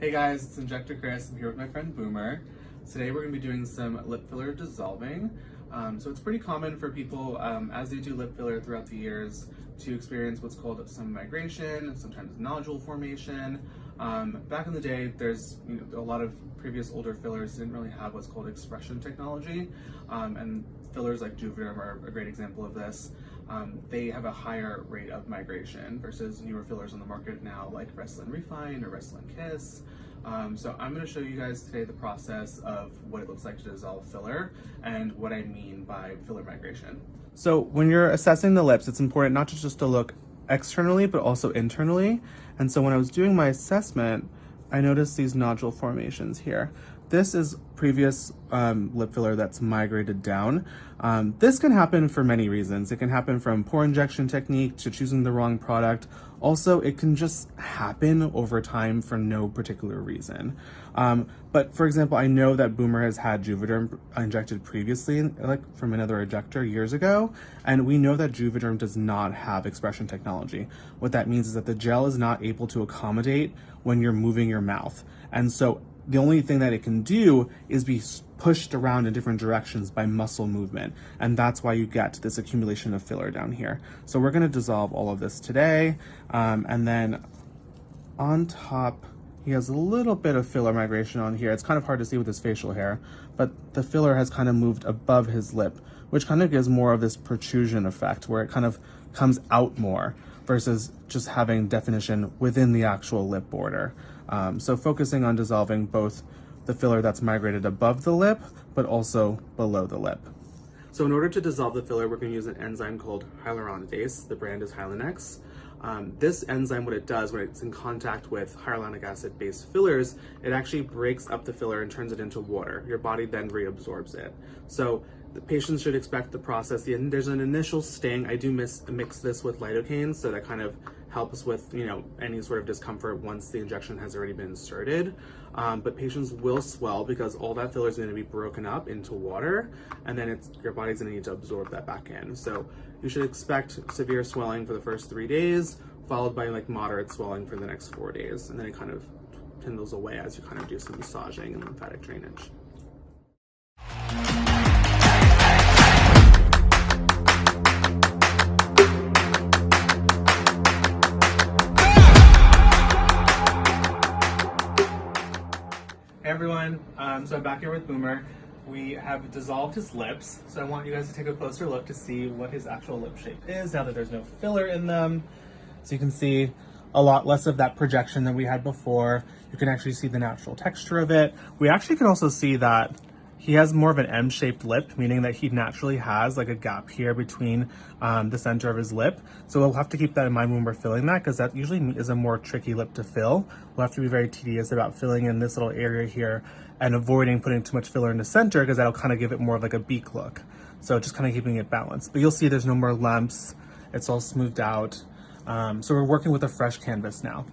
Hey guys, it's InjectorChris. I'm here with my friend Boomer. Today we're going to be doing some lip filler dissolving. So it's pretty common for people as they do lip filler throughout the years to experience what's called some migration, sometimes nodule formation. Back in the day, there's a lot of previous older fillers didn't really have what's called expression technology, and fillers like Juvederm are a great example of this. They have a higher rate of migration versus newer fillers on the market now like Restylane Refine or Restylane Kiss. So I'm going to show you guys today the process of what it looks like to dissolve filler and what I mean by filler migration. So when you're assessing the lips, it's important not just to look externally but also internally. And so when I was doing my assessment, I noticed these nodule formations here. This is previous lip filler that's migrated down. This can happen for many reasons. It can happen from poor injection technique to choosing the wrong product. Also, it can just happen over time for no particular reason. But for example, I know that Boomer has had Juvederm injected previously, like from another injector years ago, and we know that Juvederm does not have expression technology. What that means is that the gel is not able to accommodate when you're moving your mouth. And so the only thing that it can do is be pushed around in different directions by muscle movement. And that's why you get this accumulation of filler down here. So we're gonna dissolve all of this today. And then on top, he has a little bit of filler migration on here. It's kind of hard to see with his facial hair, but the filler has kind of moved above his lip, which kind of gives more of this protrusion effect where it kind of comes out more versus just having definition within the actual lip border. So focusing on dissolving both the filler that's migrated above the lip, but also below the lip. So in order to dissolve the filler, we're going to use an enzyme called hyaluronidase. The brand is Hylenex. This enzyme, what it does when it's in contact with hyaluronic acid-based fillers, it actually breaks up the filler and turns it into water. Your body then reabsorbs it. So the patients should expect the process. There's an initial sting. I do mix this with lidocaine, so that kind of helps with any sort of discomfort once the injection has already been inserted. But patients will swell because all that filler is going to be broken up into water, and then your body's going to need to absorb that back in. So you should expect severe swelling for the first 3 days, followed by like moderate swelling for the next 4 days, and then it kind of dwindles away as you kind of do some massaging and lymphatic drainage. Hey everyone, so I'm back here with Boomer. We have dissolved his lips, so I want you guys to take a closer look to see what his actual lip shape is now that there's no filler in them. So you can see a lot less of that projection than we had before. You can actually see the natural texture of it. We actually can also see that he has more of an M-shaped lip, meaning that he naturally has like a gap here between the center of his lip. So we'll have to keep that in mind when we're filling that, because that usually is a more tricky lip to fill. We'll have to be very tedious about filling in this little area here and avoiding putting too much filler in the center, because that'll kind of give it more of like a beak look. So just kind of keeping it balanced. But you'll see there's no more lumps. It's all smoothed out. So we're working with a fresh canvas now.